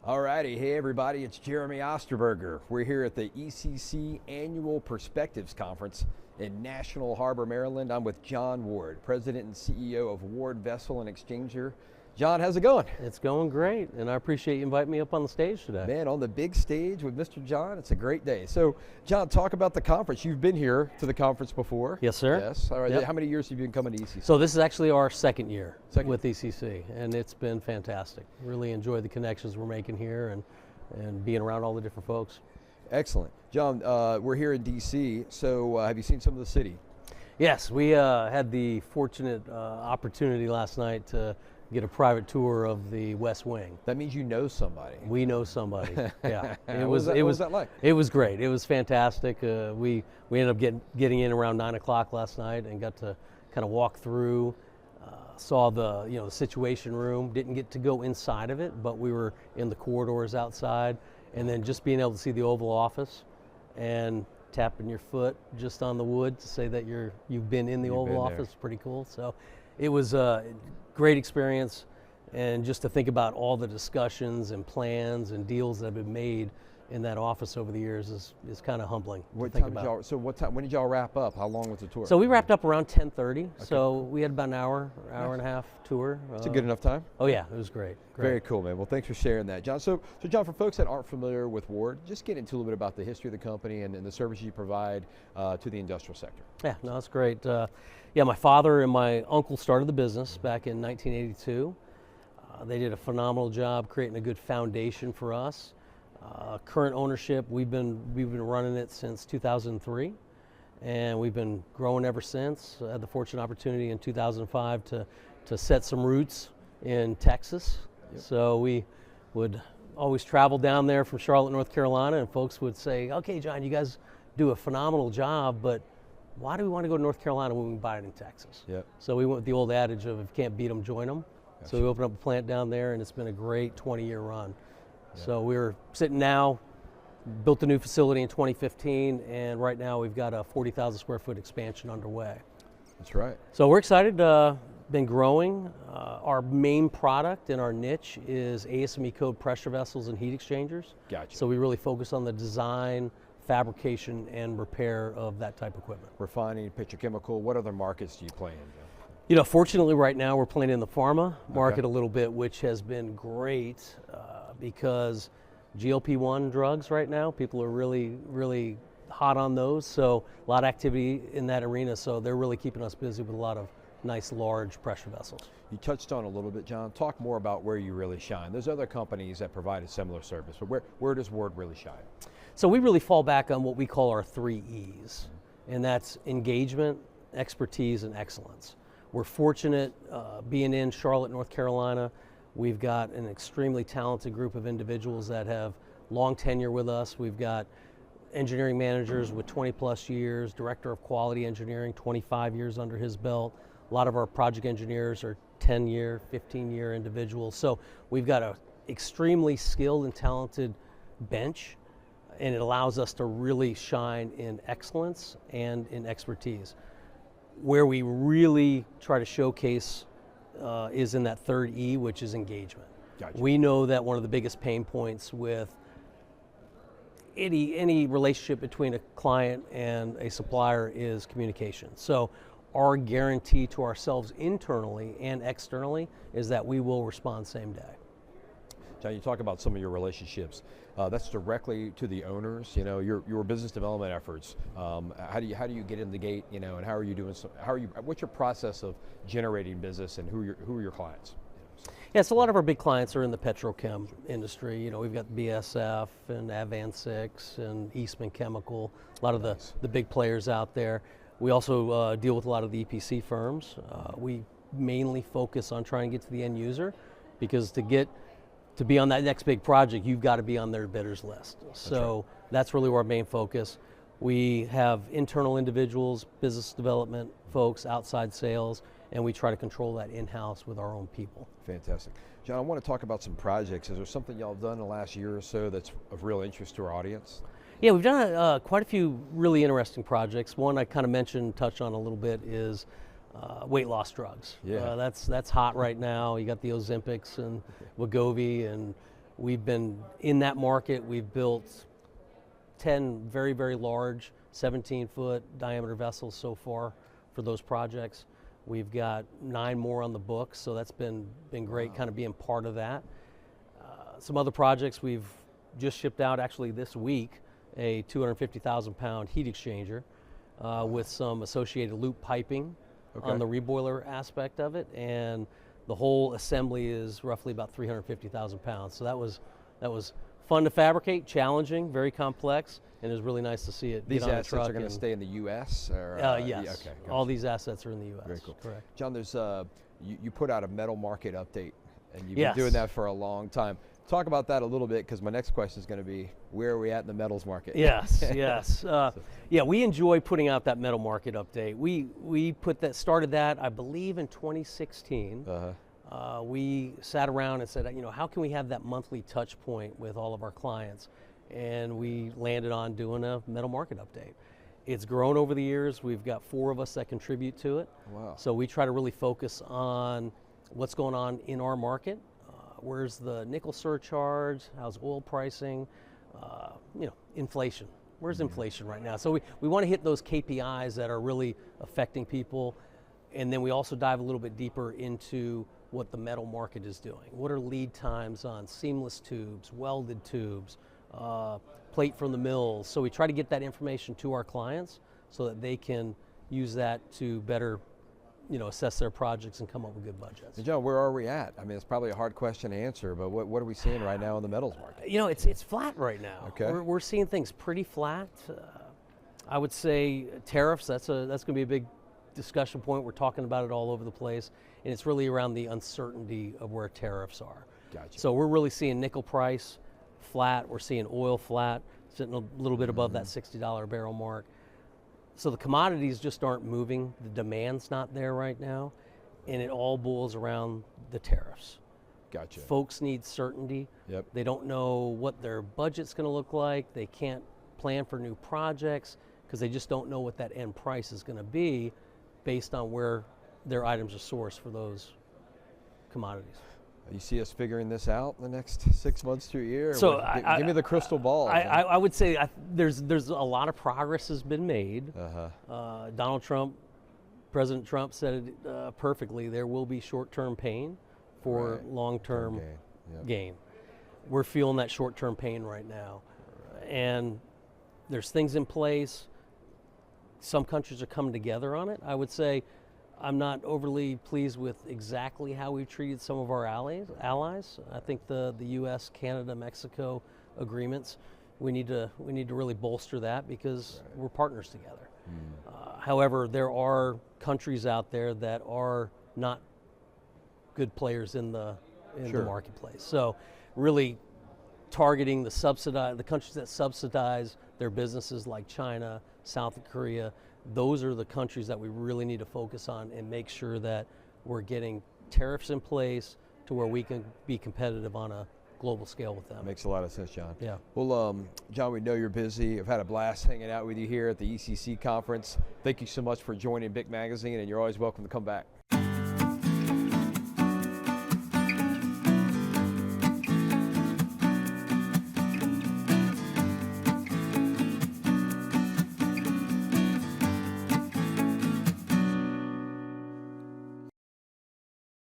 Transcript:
All righty, hey everybody, it's Jeremy Osterberger. We're here at the ECC Annual PerspECCtives Conference in National Harbor, Maryland. I'm with Jon Ward, President and CEO of Ward Vessel and Exchanger. Jon, how's it going? It's going great, and I appreciate you inviting me up on the stage today. Man, on the big stage with Mr. Jon, it's a great day. So, Jon, talk about the conference. You've been here to the conference before. Yes, sir. Yes, all right. Yep. How many years have you been coming to ECC? So this is actually our second year with ECC, and it's been fantastic. Really enjoy the connections we're making here and being around all the different folks. Excellent. Jon, we're here in DC, so have you seen some of the city? Yes, we had the fortunate opportunity last night to get a private tour of the West Wing. That means you know somebody. We know somebody. Yeah, what was that like? It was great. It was fantastic. We ended up getting in around 9 o'clock last night and got to kind of walk through. Saw the situation room. Didn't get to go inside of it, but we were in the corridors outside, and then just being able to see the Oval Office and tapping your foot just on the wood to say that you've been in the Oval Office. Pretty cool. So it was a great experience, and just to think about all the discussions and plans and deals that have been made in that office over the years is kind of humbling to think about. When did y'all wrap up? How long was the tour? So we wrapped up around 10:30. Okay. So we had about an hour and a half tour. It's a good enough time? Oh yeah, it was great. Very cool, man. Well, thanks for sharing that, Jon. So Jon, for folks that aren't familiar with Ward, just get into a little bit about the history of the company and the services you provide to the industrial sector. Yeah, no, that's great. Yeah, my father and my uncle started the business back in 1982. They did a phenomenal job creating a good foundation for us. Current ownership, we've been running it since 2003, and we've been growing ever since. I had the fortunate opportunity in 2005 to set some roots in Texas. Yep. So we would always travel down there from Charlotte, North Carolina, and folks would say, "Okay, Jon, you guys do a phenomenal job, but why do we want to go to North Carolina when we can buy it in Texas?" Yep. So we went with the old adage of, if you can't beat them, join them. Gotcha. So we opened up a plant down there, and it's been a great 20-year run. Yeah. So we're sitting now, built a new facility in 2015, and right now we've got a 40,000 square foot expansion underway. That's right. So we're excited, been growing. Our main product in our niche is ASME code pressure vessels and heat exchangers. Gotcha. So we really focus on the design, fabrication, and repair of that type of equipment. Refining, petrochemical, what other markets do you play in, Jon? You know, fortunately right now we're playing in the pharma market a little bit, which has been great because GLP-1 drugs right now, people are really hot on those. So a lot of activity in that arena. So they're really keeping us busy with a lot of nice large pressure vessels. You touched on a little bit, Jon. Talk more about where you really shine. There's other companies that provide a similar service, but where does Ward really shine? So we really fall back on what we call our 3 E's, and that's engagement, expertise, and excellence. We're fortunate being in Charlotte, North Carolina. We've got an extremely talented group of individuals that have long tenure with us. We've got engineering managers with 20 plus years, director of quality engineering, 25 years under his belt. A lot of our project engineers are 10-year, 15-year individuals. So we've got an extremely skilled and talented bench, and it allows us to really shine in excellence and in expertise. Where we really try to showcase is in that 3rd E, which is engagement. Gotcha. We know that one of the biggest pain points with any relationship between a client and a supplier is communication. So our guarantee to ourselves internally and externally is that we will respond same day. Jon, you talk about some of your relationships. That's directly to the owners. You know, your business development efforts. How do you get in the gate? You know, and how are you doing? What's your process of generating business, and who are your clients? Yeah, so a lot of our big clients are in the petrochem industry. You know, we've got BSF and Advan6 and Eastman Chemical. A lot of the big players out there. We also deal with a lot of the EPC firms. We mainly focus on trying to get to the end user, because to be on that next big project, you've got to be on their bidders list. So that's really our main focus. We have internal individuals, business development folks, outside sales, and we try to control that in-house with our own people. Fantastic. Jon, I want to talk about some projects. Is there something y'all have done in the last year or so that's of real interest to our audience? Yeah, we've done quite a few really interesting projects. One I kind of touched on a little bit is weight loss drugs. Yeah. That's hot right now. You got the Ozempics and Wegovy and We've been in that market. We've built 10 very, very large 17-foot diameter vessels so far for those projects. We've got 9 more on the books, so that's been great. Wow. Kind of being part of that. Some other projects we've just shipped out actually this week, a 250,000 pound heat exchanger with some associated loop piping on the reboiler aspect of it, and the whole assembly is roughly about 350,000 pounds. So that was fun to fabricate, challenging, very complex, and it was really nice to see it. These assets are going to stay in the U.S.? Or, yes. Yeah, okay, gotcha. All these assets are in the U.S. Very cool. Correct. John, there's you put out a metal market update, and you've been doing that for a long time. Talk about that a little bit, because my next question is going to be, where are we at in the metals market? Yes, yes. Yeah, we enjoy putting out that metal market update. We started that, I believe, in 2016. We sat around and said, how can we have that monthly touch point with all of our clients? And we landed on doing a metal market update. It's grown over the years. We've got 4 of us that contribute to it. Wow. So we try to really focus on what's going on in our market. Where's the nickel surcharge? How's oil pricing? Inflation. Where's inflation right now? So we want to hit those KPIs that are really affecting people. And then we also dive a little bit deeper into what the metal market is doing. What are lead times on seamless tubes, welded tubes, plate from the mills? So we try to get that information to our clients so that they can use that to better assess their projects and come up with good budgets. And John, where are we at? I mean, it's probably a hard question to answer, but what are we seeing right now in the metals market? It's flat right now. Okay. We're seeing things pretty flat. I would say tariffs, that's going to be a big discussion point. We're talking about it all over the place, and it's really around the uncertainty of where tariffs are. Gotcha. So we're really seeing nickel price flat. We're seeing oil flat, sitting a little bit above that $60 a barrel mark. So the commodities just aren't moving. The demand's not there right now, and it all boils around the tariffs. Gotcha. Folks need certainty. Yep. They don't know what their budget's going to look like. They can't plan for new projects because they just don't know what that end price is going to be based on where their items are sourced for those commodities. You see us figuring this out in the next 6 months to a year? So give me the crystal ball. I would say there's a lot of progress has been made. Donald Trump, President Trump said it perfectly. There will be short-term pain for long-term gain. We're feeling that short-term pain right now. And there's things in place. Some countries are coming together on it. I would say I'm not overly pleased with exactly how we've treated some of our allies. I think the U.S., Canada, Mexico agreements, we need to really bolster that because we're partners together. However, there are countries out there that are not good players in the marketplace. So really targeting the countries that subsidize their businesses like China, South Korea. Those are the countries that we really need to focus on and make sure that we're getting tariffs in place to where we can be competitive on a global scale with them. Makes a lot of sense, John. Yeah. Well, John, we know you're busy. I've had a blast hanging out with you here at the ECC conference. Thank you so much for joining BIC Magazine, and you're always welcome to come back.